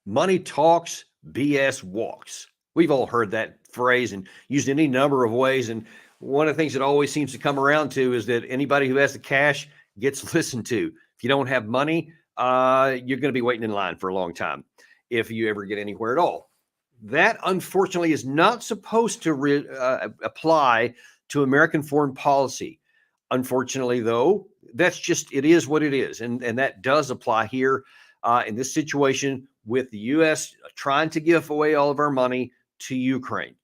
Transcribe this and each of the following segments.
Money talks, BS walks. We've all heard that phrase and used it any number of ways. And one of the things that always seems to come around to is that anybody who has the cash gets listened to. If you don't have money, you're going to be waiting in line for a long time if you ever get anywhere at all. That, unfortunately, is not supposed to apply to American foreign policy. Unfortunately, though, it is what it is. And that does apply here in this situation with the U.S. trying to give away all of our money to Ukraine.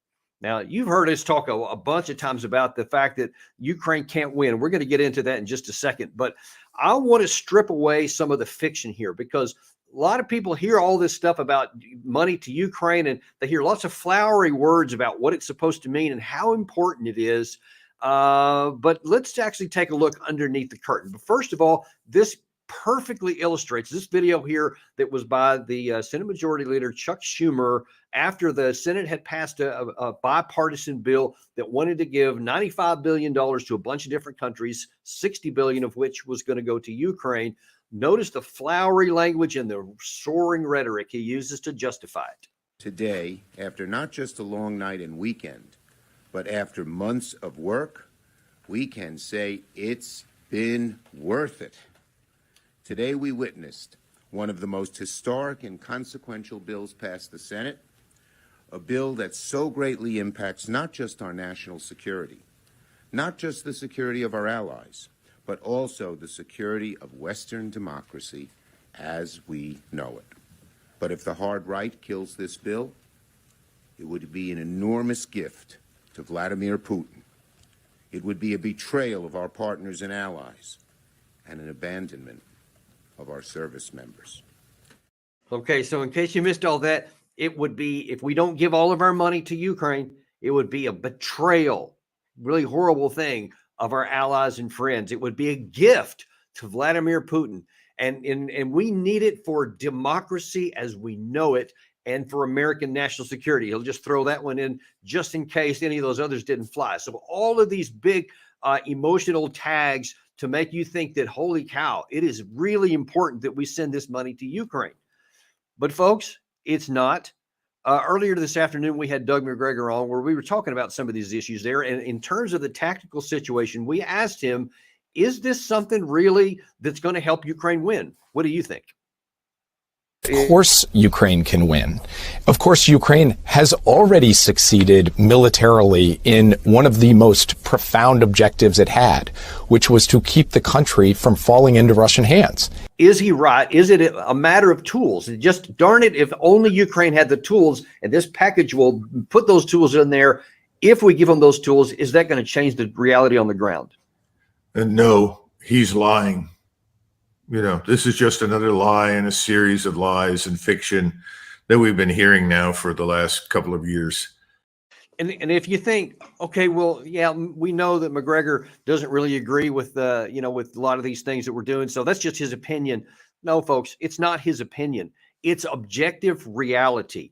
Now, you've heard us talk a bunch of times about the fact that Ukraine can't win. We're going to get into that in just a second. But I want to strip away some of the fiction here, because a lot of people hear all this stuff about money to Ukraine, and they hear lots of flowery words about what it's supposed to mean and how important it is. But let's actually take a look underneath the curtain. But first of all, this perfectly illustrates this video here that was by the Senate Majority Leader Chuck Schumer after the Senate had passed a bipartisan bill that wanted to give $95 billion to a bunch of different countries, $60 billion of which was going to go to Ukraine. Notice the flowery language and the soaring rhetoric he uses to justify it. Today, after not just a long night and weekend, but after months of work, we can say it's been worth it. Today we witnessed one of the most historic and consequential bills passed the Senate, a bill that so greatly impacts not just our national security, not just the security of our allies, but also the security of Western democracy as we know it. But if the hard right kills this bill, it would be an enormous gift to Vladimir Putin. It would be a betrayal of our partners and allies and an abandonment of our service members. Okay, so in case you missed all that, it would be, if we don't give all of our money to Ukraine, it would be a betrayal, really horrible thing of our allies and friends. It would be a gift to Vladimir Putin. And we need it for democracy as we know it and for American national security. He'll just throw that one in just in case any of those others didn't fly. So all of these big emotional tags to make you think that, holy cow, it is really important that we send this money to Ukraine. But folks, it's not. Earlier this afternoon, we had Doug McGregor on where we were talking about some of these issues there. And in terms of the tactical situation, we asked him, is this something really that's going to help Ukraine win? What do you think? Of course, Ukraine can win. Of course, Ukraine has already succeeded militarily in one of the most profound objectives it had, which was to keep the country from falling into Russian hands. Is he right? Is it a matter of tools? Just darn it, if only Ukraine had the tools, and this package will put those tools in there. If we give them those tools, is that going to change the reality on the ground? No, he's lying. You know, this is just another lie in a series of lies and fiction that we've been hearing now for the last couple of years. And if you think, okay, well, yeah, we know that McGregor doesn't really agree with with a lot of these things that we're doing, so that's just his opinion. No, folks, it's not his opinion. It's objective reality.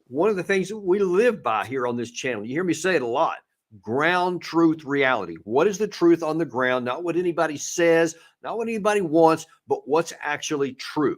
One of the things that we live by here on this channel, you hear me say it a lot, ground truth reality. What is the truth on the ground? Not what anybody says, not what anybody wants, but what's actually true.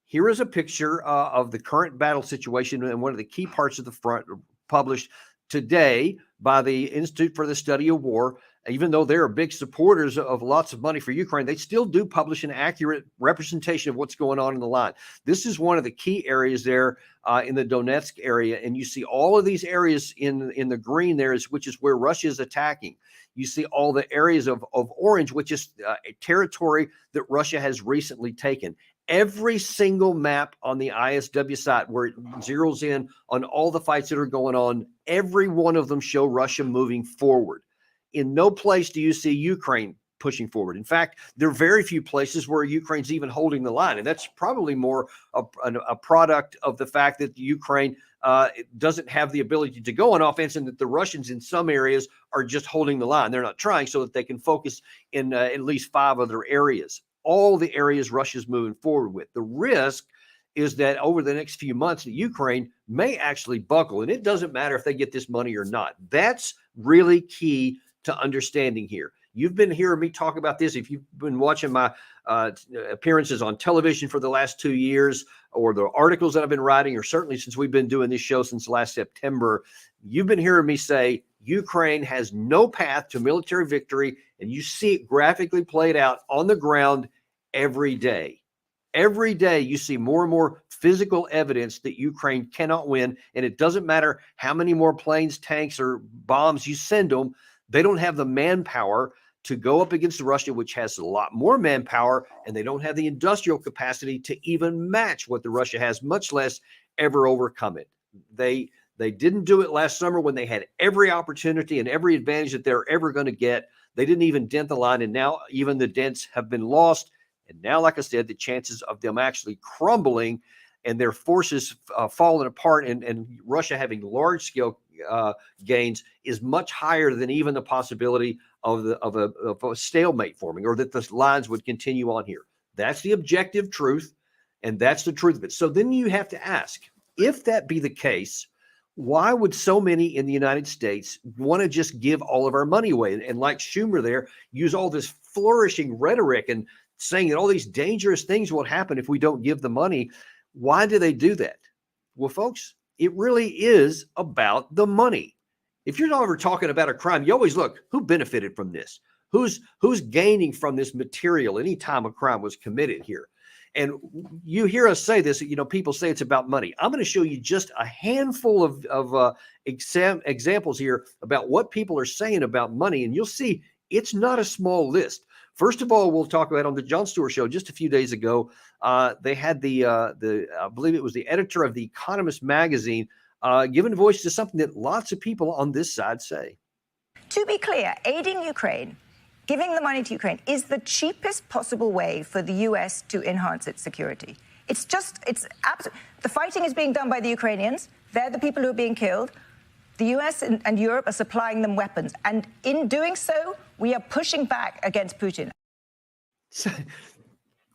Here is a picture of the current battle situation, and one of the key parts of the front published today by the Institute for the Study of War. Even though they're big supporters of lots of money for Ukraine, they still do publish an accurate representation of what's going on in the line. This is one of the key areas there in the Donetsk area. And you see all of these areas in the green there, which is where Russia is attacking. You see all the areas of orange, which is a territory that Russia has recently taken. Every single map on the ISW site where it zeroes in on all the fights that are going on, every one of them show Russia moving forward. In no place do you see Ukraine pushing forward. In fact, there are very few places where Ukraine's even holding the line. And that's probably more a product of the fact that Ukraine doesn't have the ability to go on offense, and that the Russians in some areas are just holding the line. They're not trying, so that they can focus in at least 5 other areas. All the areas Russia's moving forward with. The risk is that over the next few months, Ukraine may actually buckle, and it doesn't matter if they get this money or not. That's really key to understanding here. You've been hearing me talk about this. If you've been watching my appearances on television for the last 2 years, or the articles that I've been writing, or certainly since we've been doing this show since last September, you've been hearing me say Ukraine has no path to military victory, and you see it graphically played out on the ground every day. Every day you see more and more physical evidence that Ukraine cannot win, and it doesn't matter how many more planes, tanks, or bombs you send them. They don't have the manpower to go up against Russia, which has a lot more manpower, and they don't have the industrial capacity to even match what the Russia has, much less ever overcome it. They didn't do it last summer when they had every opportunity and every advantage that they're ever going to get. They didn't even dent the line, and now even the dents have been lost. And now, like I said, the chances of them actually crumbling and their forces falling apart and Russia having large-scale gains is much higher than even the possibility of a stalemate forming, or that the lines would continue on here. That's the objective truth, and that's the truth of it. So then you have to ask, if that be the case, why would so many in the United States want to just give all of our money away? And like Schumer there, use all this flourishing rhetoric and saying that all these dangerous things will happen if we don't give the money. Why do they do that? Well, folks, it really is about the money. If you're not ever talking about a crime, you always look, who benefited from this? Who's gaining from this material anytime a crime was committed here? And you hear us say this, people say it's about money. I'm going to show you just a handful of examples here about what people are saying about money, and you'll see it's not a small list. First of all, we'll talk about on the Jon Stewart show just a few days ago. They had the I believe it was the editor of The Economist magazine giving voice to something that lots of people on this side say. To be clear, aiding Ukraine, giving the money to Ukraine, is the cheapest possible way for the U.S. to enhance its security. The fighting is being done by the Ukrainians. They're the people who are being killed. The U.S. and Europe are supplying them weapons. And in doing so, we are pushing back against Putin.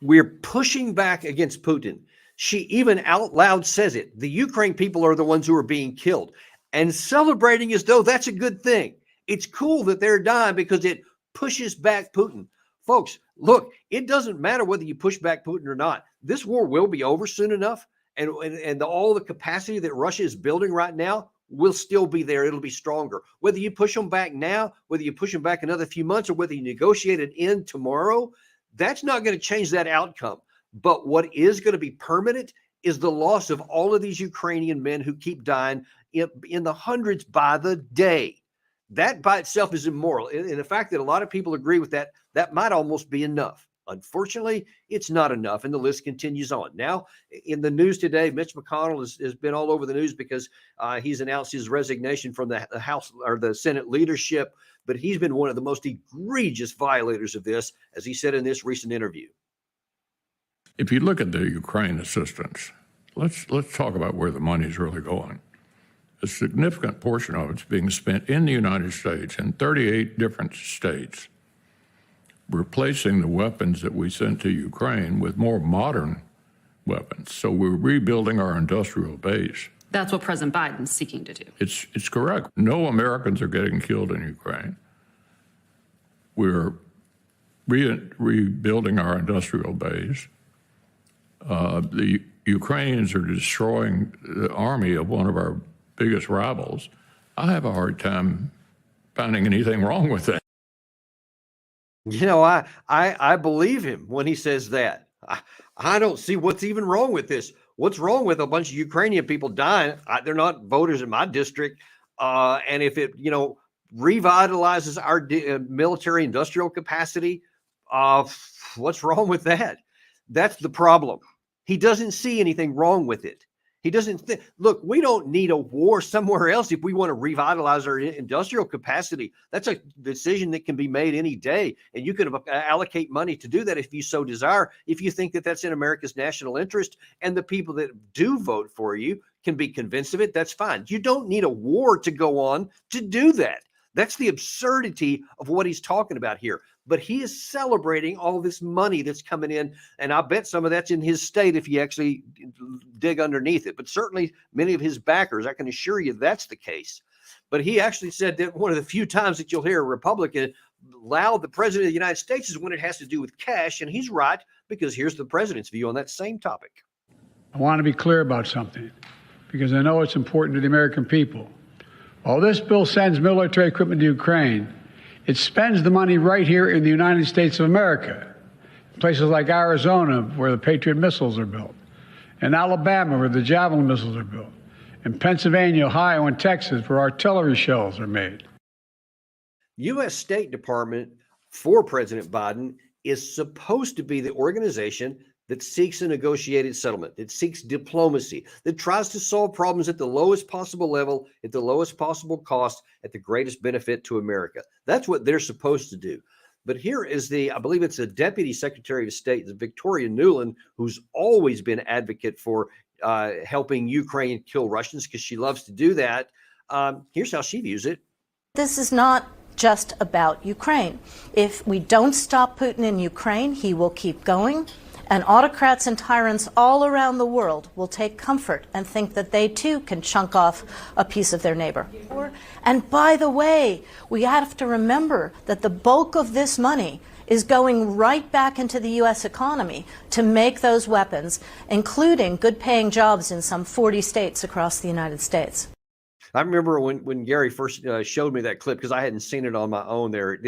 We're pushing back against Putin. She even out loud says it. The Ukraine people are the ones who are being killed, and celebrating as though that's a good thing. It's cool that they're dying because it pushes back Putin. Folks, look, it doesn't matter whether you push back Putin or not. This war will be over soon enough, and all the capacity that Russia is building right now will still be there. It'll be stronger. Whether you push them back now, whether you push them back another few months, or whether you negotiate an end tomorrow, that's not going to change that outcome. But what is going to be permanent is the loss of all of these Ukrainian men who keep dying in the hundreds by the day. That by itself is immoral. And the fact that a lot of people agree with that, that might almost be enough. Unfortunately, it's not enough, and the list continues on. Now, in the news today, Mitch McConnell has been all over the news because he's announced his resignation from the House or the Senate leadership, but he's been one of the most egregious violators of this, as he said in this recent interview. If you look at the Ukraine assistance, let's talk about where the money is really going. A significant portion of it's being spent in the United States, in 38 different states, replacing the weapons that we sent to Ukraine with more modern weapons. So we're rebuilding our industrial base. That's what President Biden's seeking to do. It's correct. No Americans are getting killed in Ukraine. We're rebuilding our industrial base. The Ukrainians are destroying the army of one of our biggest rivals. I have a hard time finding anything wrong with that. I believe him when he says that. I don't see what's even wrong with this. What's wrong with a bunch of Ukrainian people dying? They're not voters in my district. And if it, revitalizes our military industrial capacity, what's wrong with that? That's the problem. He doesn't see anything wrong with it. He doesn't look, we don't need a war somewhere else if we want to revitalize our industrial capacity. That's a decision that can be made any day. And you can allocate money to do that if you so desire, if you think that that's in America's national interest, and the people that do vote for you can be convinced of it, that's fine. You don't need a war to go on to do that. That's the absurdity of what he's talking about here. But he is celebrating all this money that's coming in. And I bet some of that's in his state if you actually dig underneath it. But certainly many of his backers, I can assure you that's the case. But he actually said that one of the few times that you'll hear a Republican allow the president of the United States is when it has to do with cash. And he's right, because here's the president's view on that same topic. I want to be clear about something, because I know it's important to the American people. While this bill sends military equipment to Ukraine, it spends the money right here in the United States of America, places like Arizona, where the Patriot missiles are built, and Alabama, where the Javelin missiles are built, and Pennsylvania, Ohio, and Texas, where artillery shells are made. U.S. State Department for President Biden is supposed to be the organization that seeks a negotiated settlement, that seeks diplomacy, that tries to solve problems at the lowest possible level, at the lowest possible cost, at the greatest benefit to America. That's what they're supposed to do. But here is I believe it's the Deputy Secretary of State, Victoria Nuland, who's always been advocate for helping Ukraine kill Russians because she loves to do that. Here's how she views it. This is not just about Ukraine. If we don't stop Putin in Ukraine, he will keep going. And autocrats and tyrants all around the world will take comfort and think that they too can chunk off a piece of their neighbor. And by the way, we have to remember that the bulk of this money is going right back into the U.S. economy to make those weapons, including good-paying jobs in some 40 states across the United States. I remember when Gary first showed me that clip, because I hadn't seen it on my own there.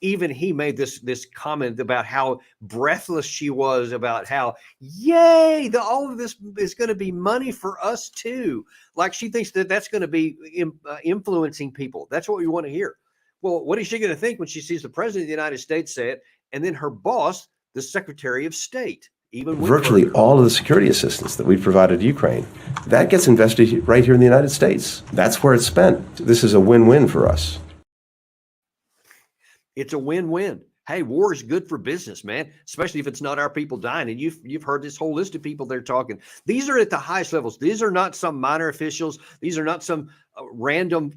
Even he made this comment about how breathless she was about how, yay, all of this is going to be money for us too. Like she thinks that that's going to be influencing people. That's what we want to hear. Well, what is she going to think when she sees the president of the United States say it, and then her boss, the Secretary of State? Virtually all of the security assistance that we've provided to Ukraine, that gets invested right here in the United States. That's where it's spent. This is a win-win for us. It's a win-win. Hey, war is good for business, man, especially if it's not our people dying. And you've heard this whole list of people they're talking. These are at the highest levels. These are not some minor officials. These are not some random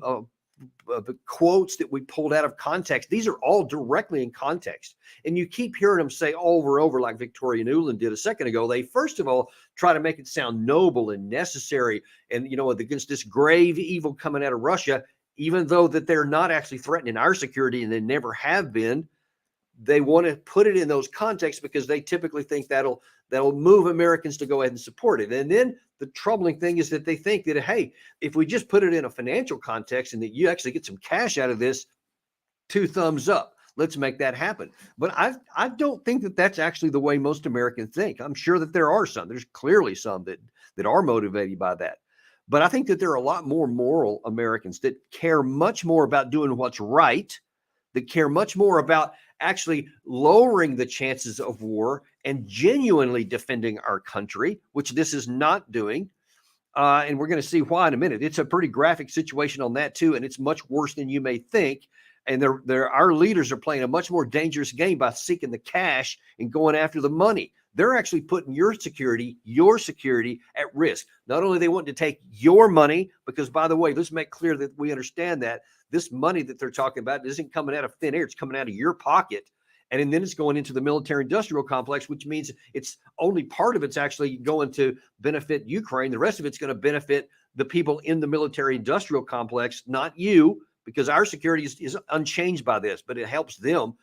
quotes that we pulled out of context. These are all directly in context. And you keep hearing them say over and over, like Victoria Nuland did a second ago. They, first of all, try to make it sound noble and necessary and, against this grave evil coming out of Russia, even though that they're not actually threatening our security and they never have been. They want to put it in those contexts because they typically think that'll move Americans to go ahead and support it. And then the troubling thing is that they think that, hey, if we just put it in a financial context and that you actually get some cash out of this, 2 thumbs up. Let's make that happen. But I don't think that that's actually the way most Americans think. I'm sure that there are some. There's clearly some that are motivated by that. But I think that there are a lot more moral Americans that care much more about doing what's right, that care much more about actually lowering the chances of war and genuinely defending our country, which this is not doing. And we're going to see why in a minute. It's a pretty graphic situation on that too, and it's much worse than you may think. And our leaders are playing a much more dangerous game by seeking the cash and going after the money. They're actually putting your security at risk. Not only they want to take your money, because by the way, let's make clear that we understand that this money that they're talking about isn't coming out of thin air. It's coming out of your pocket. And then it's going into the military industrial complex, which means it's only part of it's actually going to benefit Ukraine. The rest of it's going to benefit the people in the military industrial complex, not you, because our security is unchanged by this, but it helps them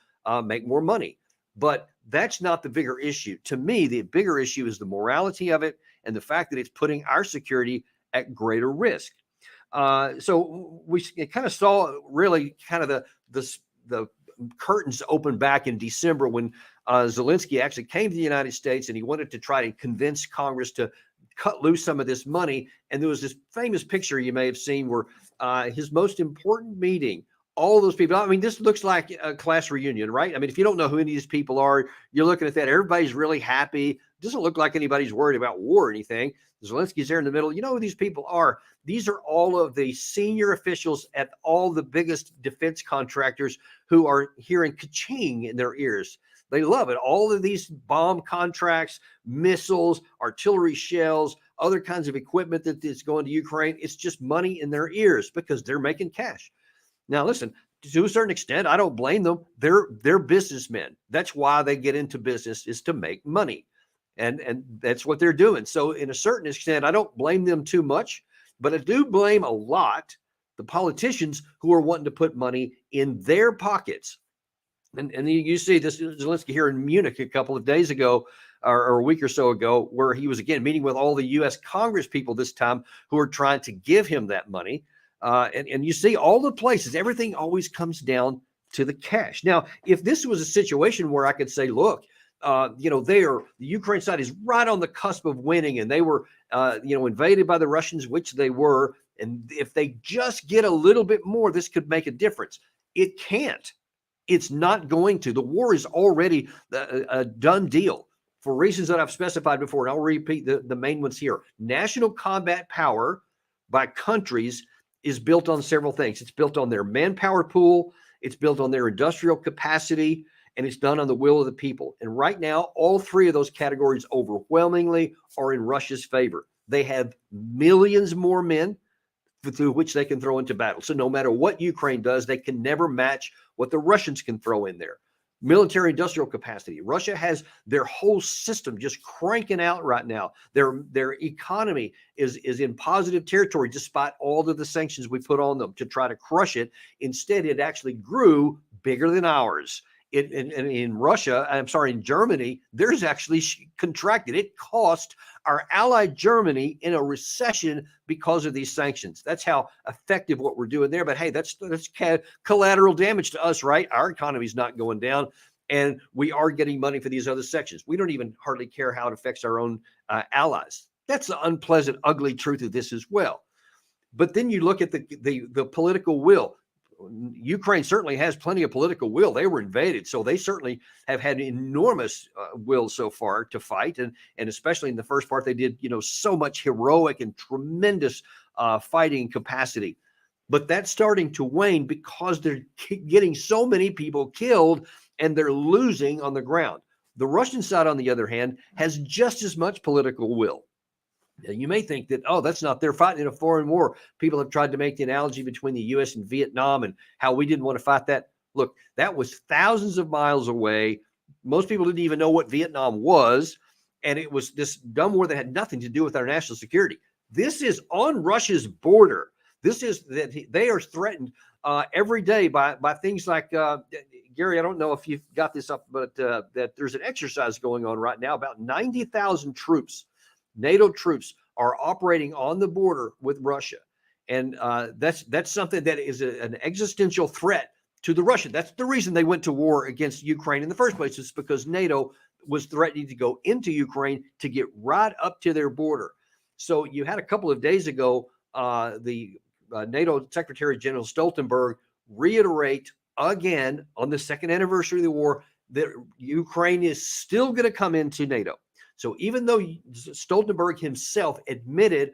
make more money. But that's not the bigger issue. To me, the bigger issue is the morality of it and the fact that it's putting our security at greater risk. So we kind of saw really kind of the curtains open back in December when Zelensky actually came to the United States and he wanted to try to convince Congress to cut loose some of this money. And there was this famous picture you may have seen where his most important meeting, all those people, I mean, this looks like a class reunion, right? I mean, if you don't know who any of these people are, you're looking at that. Everybody's really happy. It doesn't look like anybody's worried about war or anything. Zelensky's there in the middle. You know who these people are? These are all of the senior officials at all the biggest defense contractors who are hearing ka-ching in their ears. They love it. All of these bomb contracts, missiles, artillery shells, other kinds of equipment that is going to Ukraine, it's just money in their ears because they're making cash. Now, listen, to a certain extent, I don't blame them. They're businessmen. That's why they get into business, is to make money. And that's what they're doing. So in a certain extent, I don't blame them too much, but I do blame a lot the politicians who are wanting to put money in their pockets. And you see this Zelensky here in Munich a couple of days ago, or a week or so ago, where he was again meeting with all the U.S. Congress people this time who are trying to give him that money. And you see all the places, everything always comes down to the cash. Now, if this was a situation where I could say, look, the Ukraine side is right on the cusp of winning, and they were, invaded by the Russians, which they were. And if they just get a little bit more, this could make a difference. It can't. It's not going to. The war is already a done deal for reasons that I've specified before. And I'll repeat the main ones here. National combat power by countries is built on several things. It's built on their manpower pool. It's built on their industrial capacity, and it's done on the will of the people. And right now, all three of those categories overwhelmingly are in Russia's favor. They have millions more men through which they can throw into battle. So no matter what Ukraine does, they can never match what the Russians can throw in there. Military industrial capacity. Russia has their whole system just cranking out right now. Their economy is in positive territory despite all of the sanctions we put on them to try to crush it. Instead, it actually grew bigger than ours. In Russia, in Germany, there's actually contracted. It cost our ally Germany in a recession because of these sanctions. That's how effective what we're doing there. But hey, that's collateral damage to us, right? Our economy's not going down, and we are getting money for these other sections. We don't even hardly care how it affects our own allies. That's the unpleasant, ugly truth of this as well. But then you look at the political will. Ukraine certainly has plenty of political will. They were invaded, so they certainly have had enormous will so far to fight, and especially in the first part, they did so much heroic and tremendous fighting capacity. But that's starting to wane because they're getting so many people killed, and they're losing on the ground. The Russian side, on the other hand, has just as much political will. Now, you may think that, that's not, they're fighting in a foreign war. People have tried to make the analogy between the U.S. and Vietnam and how we didn't want to fight that. Look, that was thousands of miles away. Most people didn't even know what Vietnam was. And it was this dumb war that had nothing to do with our national security. This is on Russia's border. This is that they are threatened every day by things like, Gary, I don't know if you've got this up, but that there's an exercise going on right now. About 90,000 troops, NATO troops, are operating on the border with Russia. And that's something that is an existential threat to the Russians. That's the reason they went to war against Ukraine in the first place. It's because NATO was threatening to go into Ukraine to get right up to their border. So you had a couple of days ago, the NATO Secretary General Stoltenberg reiterate again on the second anniversary of the war that Ukraine is still going to come into NATO. So even though Stoltenberg himself admitted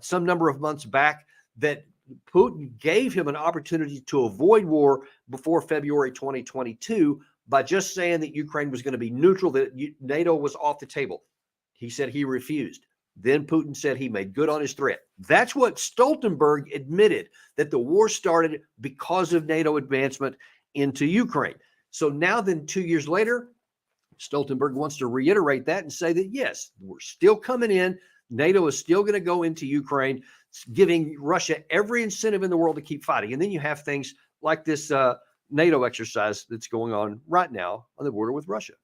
some number of months back that Putin gave him an opportunity to avoid war before February 2022 by just saying that Ukraine was going to be neutral, that NATO was off the table. He said he refused. Then Putin said he made good on his threat. That's what Stoltenberg admitted, that the war started because of NATO advancement into Ukraine. So now then, 2 years later, Stoltenberg wants to reiterate that and say that, yes, we're still coming in. NATO is still going to go into Ukraine, giving Russia every incentive in the world to keep fighting. And then you have things like this NATO exercise that's going on right now on the border with Russia.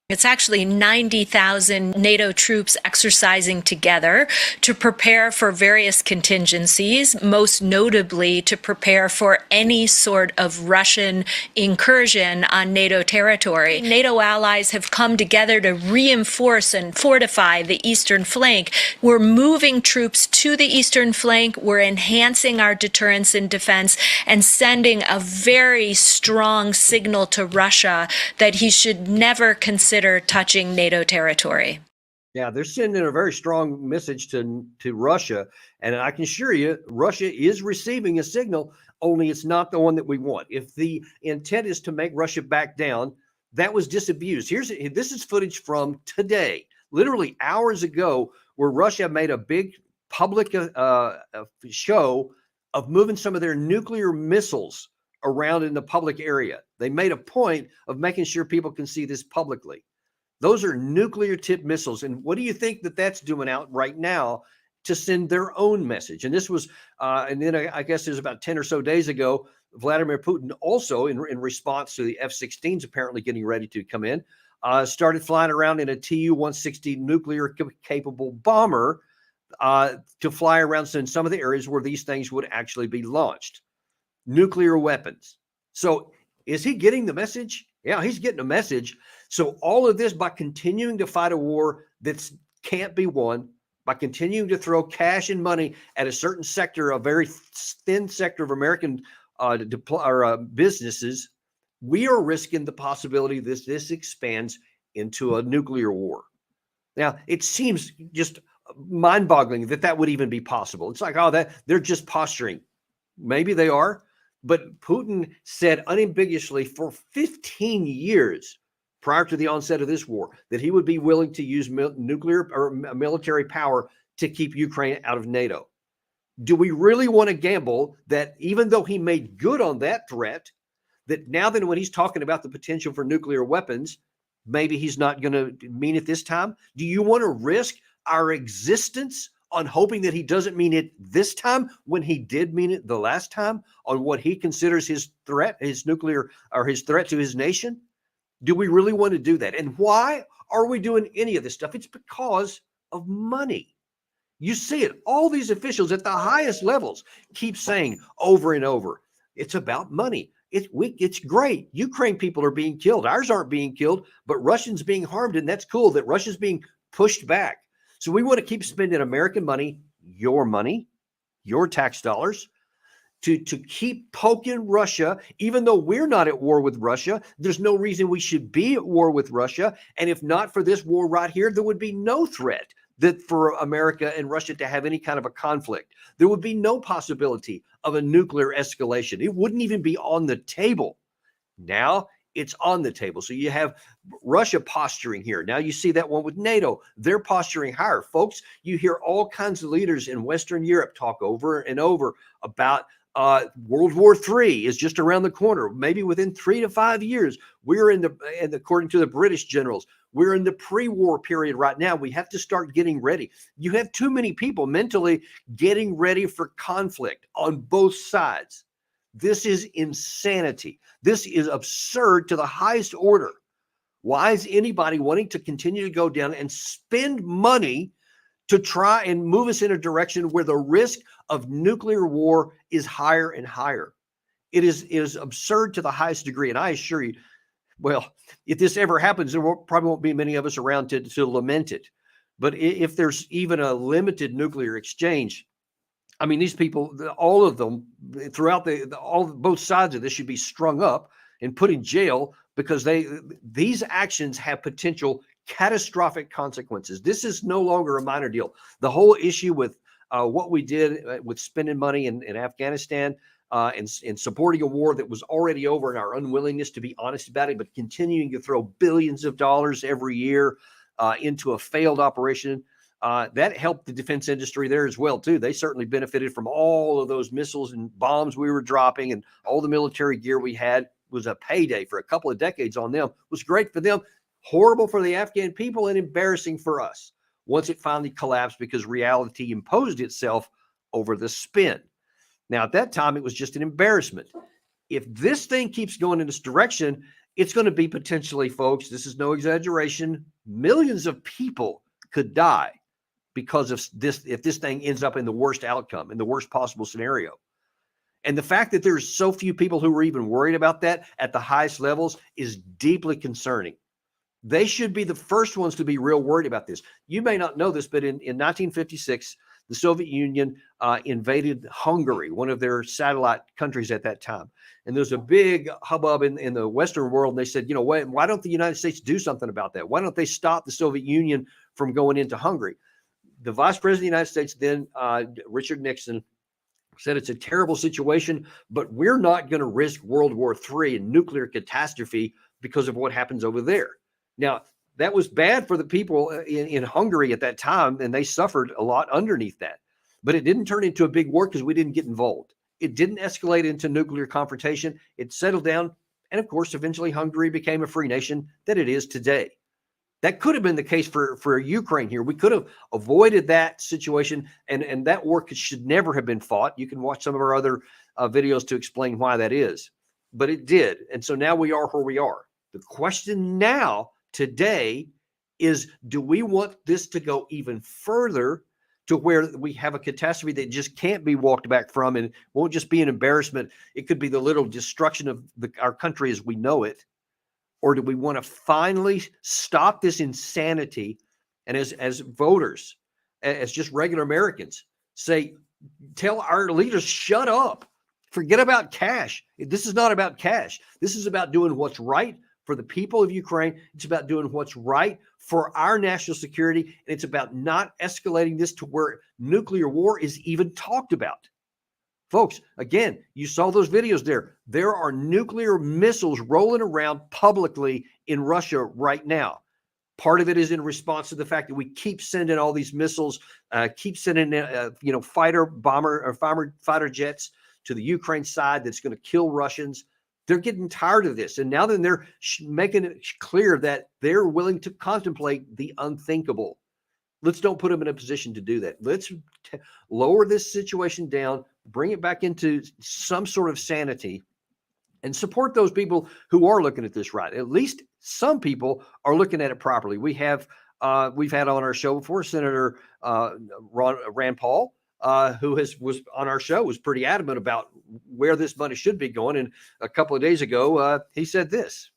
It's actually 90,000 NATO troops exercising together to prepare for various contingencies, most notably to prepare for any sort of Russian incursion on NATO territory. NATO allies have come together to reinforce and fortify the eastern flank. We're moving troops to the eastern flank. We're enhancing our deterrence and defense and sending a very strong signal to Russia that he should never consider touching NATO territory. Yeah, they're sending a very strong message to Russia. And I can assure you, Russia is receiving a signal, only it's not the one that we want. If the intent is to make Russia back down, that was disabused. This is footage from today, literally hours ago, where Russia made a big public show of moving some of their nuclear missiles around in the public area. They made a point of making sure people can see this publicly. Those are nuclear tipped missiles. And what do you think that that's doing out right now to send their own message. And this was, and then I guess it was about 10 or so days ago, Vladimir Putin also, in response to the F-16s apparently getting ready to come in, started flying around in a Tu-160 nuclear-capable bomber to fly around in some of the areas where these things would actually be launched. Nuclear weapons. So is he getting the message? Yeah, he's getting a message. So all of this, by continuing to fight a war that can't be won, by continuing to throw cash and money at a certain sector, a very thin sector of American businesses, we are risking the possibility that this expands into a nuclear war. Now, it seems just mind-boggling that would even be possible. It's like, oh, that they're just posturing. Maybe they are, but Putin said unambiguously for 15 years prior to the onset of this war that he would be willing to use nuclear or military power to keep Ukraine out of NATO. Do we really want to gamble that even though he made good on that threat, that now then when he's talking about the potential for nuclear weapons, maybe he's not going to mean it this time? Do you want to risk our existence on hoping that he doesn't mean it this time when he did mean it the last time, on what he considers his threat, his nuclear, or his threat to his nation? Do we really want to do that? And why are we doing any of this stuff? It's because of money. You see it. All these officials at the highest levels keep saying over and over, it's about money. It's great. Ukraine people are being killed. Ours aren't being killed, but Russians being harmed. And that's cool that Russia's being pushed back. So we want to keep spending American money, your tax dollars, to keep poking Russia, even though we're not at war with Russia. There's no reason we should be at war with Russia. And if not for this war right here, there would be no threat that for America and Russia to have any kind of a conflict. There would be no possibility of a nuclear escalation. It wouldn't even be on the table. Now it's on the table. So you have Russia posturing here. Now you see that one with NATO. They're posturing higher. Folks, you hear all kinds of leaders in Western Europe talk over and over about World War III is just around the corner. Maybe within 3 to 5 years, we're and according to the British generals, we're in the pre-war period right now. We have to start getting ready. You have too many people mentally getting ready for conflict on both sides. This is insanity. This is absurd to the highest order. Why is anybody wanting to continue to go down and spend money to try and move us in a direction where the risk of nuclear war is higher and higher? It is absurd to the highest degree. And I assure you, well, if this ever happens, there probably won't be many of us around to lament it. But if there's even a limited nuclear exchange, I mean, these people, all of them throughout both sides of this should be strung up and put in jail, because these actions have potential catastrophic consequences. This is no longer a minor deal. The whole issue with what we did with spending money in Afghanistan and supporting a war that was already over, and our unwillingness to be honest about it, but continuing to throw billions of dollars every year into a failed operation, that helped the defense industry there as well, too. They certainly benefited from all of those missiles and bombs we were dropping, and all the military gear we had was a payday for a couple of decades on them. It was great for them, horrible for the Afghan people, and embarrassing for us once it finally collapsed because reality imposed itself over the spin. Now, at that time, it was just an embarrassment. If this thing keeps going in this direction, it's going to be potentially, folks, this is no exaggeration, millions of people could die because of this, if this thing ends up in the worst outcome, in the worst possible scenario. And the fact that there's so few people who are even worried about that at the highest levels is deeply concerning. They should be the first ones to be real worried about this. You may not know this, but in 1956, the Soviet Union invaded Hungary, one of their satellite countries at that time. And there's a big hubbub in the Western world. And they said, why don't the United States do something about that? Why don't they stop the Soviet Union from going into Hungary? The Vice President of the United States then, Richard Nixon, said it's a terrible situation, but we're not going to risk World War III and nuclear catastrophe because of what happens over there. Now, that was bad for the people in Hungary at that time, and they suffered a lot underneath that. But it didn't turn into a big war because we didn't get involved. It didn't escalate into nuclear confrontation. It settled down, and of course, eventually Hungary became a free nation that it is today. That could have been the case for Ukraine here. We could have avoided that situation, and that war should never have been fought. You can watch some of our other videos to explain why that is, but it did. And so now we are where we are. The question now, today, is do we want this to go even further to where we have a catastrophe that just can't be walked back from and won't just be an embarrassment? It could be the little destruction of our country as we know it. Or do we want to finally stop this insanity and as voters, as just regular Americans, tell our leaders, shut up, forget about cash. This is not about cash. This is about doing what's right for the people of Ukraine. It's about doing what's right for our national security. And it's about not escalating this to where nuclear war is even talked about. Folks, again, you saw those videos there. There are nuclear missiles rolling around publicly in Russia right now. Part of it is in response to the fact that we keep sending all these missiles, keep sending fighter jets to the Ukraine side that's going to kill Russians. They're getting tired of this. And now then they're making it clear that they're willing to contemplate the unthinkable. Let's don't put them in a position to do that. Let's lower this situation down, bring it back into some sort of sanity, and support those people who are looking at this right. At least some people are looking at it properly. We've had on our show before Senator Rand Paul, who was on our show, was pretty adamant about where this money should be going. And a couple of days ago, he said this: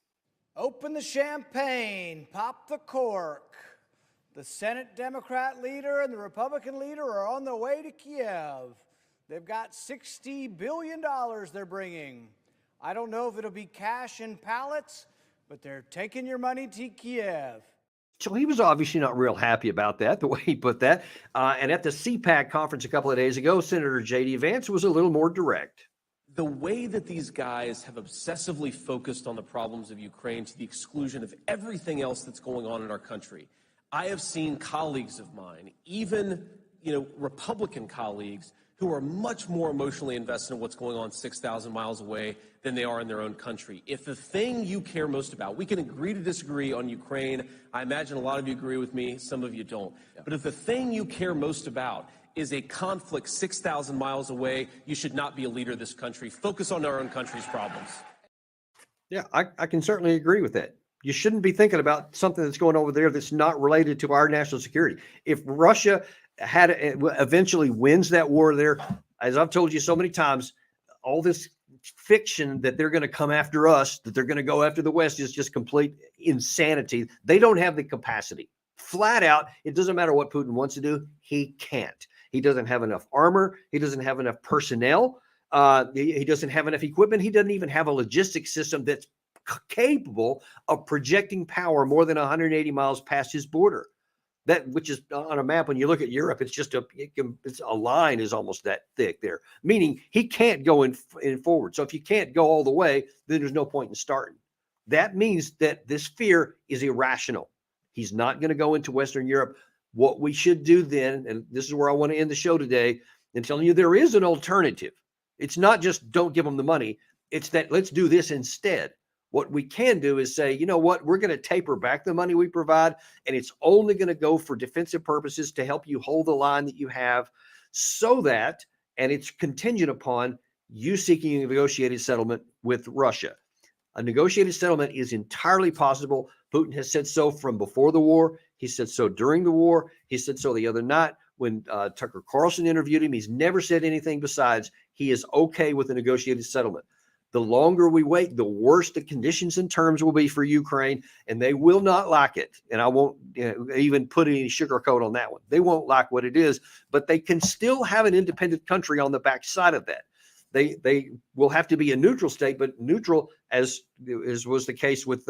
"Open the champagne, pop the cork. The Senate Democrat leader and the Republican leader are on their way to Kiev. They've got $60 billion they're bringing. I don't know if it'll be cash and pallets, but they're taking your money to Kiev." So he was obviously not real happy about that, the way he put that. And at the CPAC conference a couple of days ago, Senator J.D. Vance was a little more direct. The way that these guys have obsessively focused on the problems of Ukraine to the exclusion of everything else that's going on in our country. I have seen colleagues of mine, even, Republican colleagues, who are much more emotionally invested in what's going on 6,000 miles away than they are in their own country. If the thing you care most about, we can agree to disagree on Ukraine. I imagine a lot of you agree with me, some of you don't. Yeah. But if the thing you care most about is a conflict 6,000 miles away, you should not be a leader of this country. Focus on our own country's problems. Yeah, I can certainly agree with that. You shouldn't be thinking about something that's going over there that's not related to our national security. If Russia eventually wins that war there, as I've told you so many times, all this fiction that they're going to come after us, that they're going to go after the West, is just complete insanity. They don't have the capacity. Flat out, it doesn't matter what Putin wants to do. He can't. He doesn't have enough armor. He doesn't have enough personnel. He doesn't have enough equipment. He doesn't even have a logistics system that's capable of projecting power more than 180 miles past his border. That, which is on a map, when you look at Europe, it's just it's a line is almost that thick there, meaning he can't go in forward. So if you can't go all the way, then there's no point in starting. That means that this fear is irrational. He's not going to go into Western Europe. What we should do then, and this is where I want to end the show today, and telling you there is an alternative. It's not just don't give them the money. It's that let's do this instead. What we can do is say, you know what, we're going to taper back the money we provide, and it's only going to go for defensive purposes to help you hold the line that you have, so that, and it's contingent upon you seeking a negotiated settlement with Russia. A negotiated settlement is entirely possible. Putin has said so from before the war. He said so during the war. He said so the other night when Tucker Carlson interviewed him. He's never said anything besides he is okay with a negotiated settlement. The longer we wait, the worse the conditions and terms will be for Ukraine, and they will not like it. And I won't even put any sugarcoat on that one. They won't like what it is, but they can still have an independent country on the backside of that. They will have to be a neutral state, but neutral as was the case with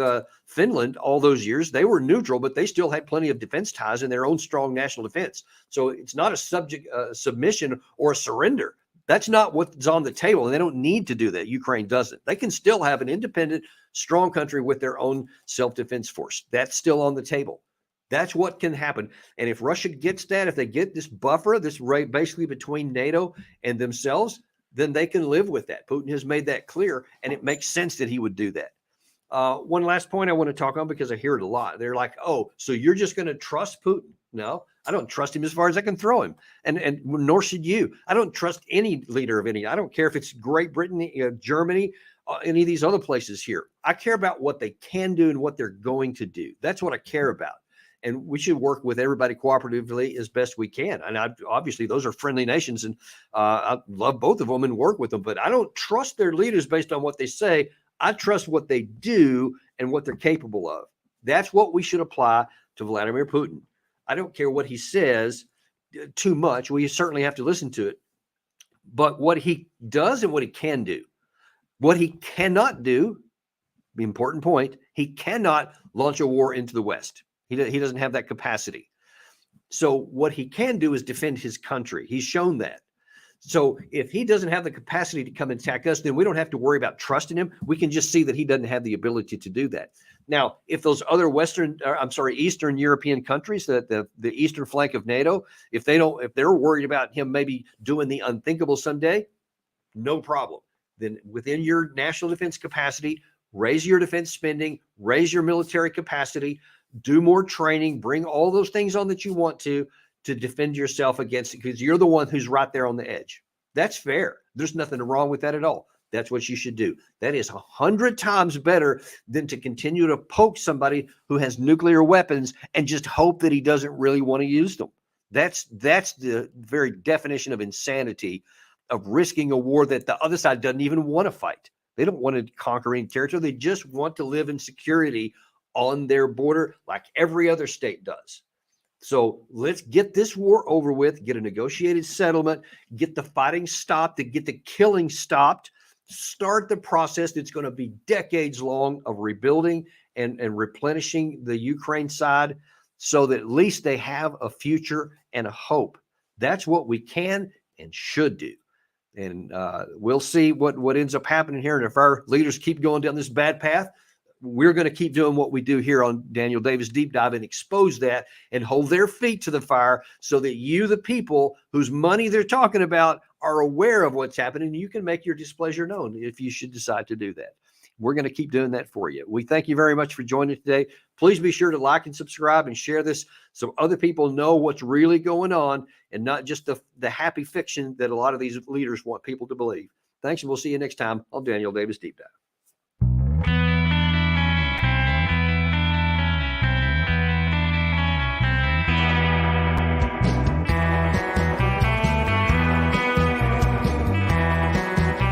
Finland all those years. They were neutral, but they still had plenty of defense ties and their own strong national defense. So it's not a submission or a surrender. That's not what's on the table, and they don't need to do that. Ukraine doesn't. They can still have an independent, strong country with their own self-defense force. That's still on the table. That's what can happen. And if Russia gets that, if they get this buffer, this right basically between NATO and themselves, then they can live with that. Putin has made that clear, and it makes sense that he would do that. One last point I want to talk on, because I hear it a lot. They're like, oh, so you're just going to trust Putin? No, I don't trust him as far as I can throw him. And nor should you. I don't trust any leader of any. I don't care if it's Great Britain, Germany, any of these other places here. I care about what they can do and what they're going to do. That's what I care about. And we should work with everybody cooperatively as best we can. And obviously, those are friendly nations, and I love both of them and work with them. But I don't trust their leaders based on what they say. I trust what they do and what they're capable of. That's what we should apply to Vladimir Putin. I don't care what he says too much. We certainly have to listen to it. But what he does and what he can do. What he cannot do, the important point, he cannot launch a war into the West. He doesn't have that capacity. So what he can do is defend his country. He's shown that. So if he doesn't have the capacity to come and attack us, then we don't have to worry about trusting him. We can just see that he doesn't have the ability to do that. Now, if those other Eastern European countries, the eastern flank of NATO, if they're worried about him maybe doing the unthinkable someday, no problem. Then within your national defense capacity, raise your defense spending, raise your military capacity, do more training, bring all those things on that you want to defend yourself against it, because you're the one who's right there on the edge. That's fair. There's nothing wrong with that at all. That's what you should do. That is 100 times better than to continue to poke somebody who has nuclear weapons and just hope that he doesn't really want to use them. That's the very definition of insanity, of risking a war that the other side doesn't even want to fight. They don't want to conquer any territory. They just want to live in security on their border like every other state does. So let's get this war over with, get a negotiated settlement, get the fighting stopped, to get the killing stopped, start the process that's going to be decades long of rebuilding and replenishing the Ukraine side, so that at least they have a future and a hope. That's what we can and should do. And we'll see what ends up happening here. And if our leaders keep going down this bad path, we're going to keep doing what we do here on Daniel Davis Deep Dive and expose that and hold their feet to the fire, so that you, the people whose money they're talking about, are aware of what's happening. And you can make your displeasure known if you should decide to do that. We're going to keep doing that for you. We thank you very much for joining today. Please be sure to like and subscribe and share this so other people know what's really going on, and not just the happy fiction that a lot of these leaders want people to believe. Thanks, and we'll see you next time on Daniel Davis Deep Dive.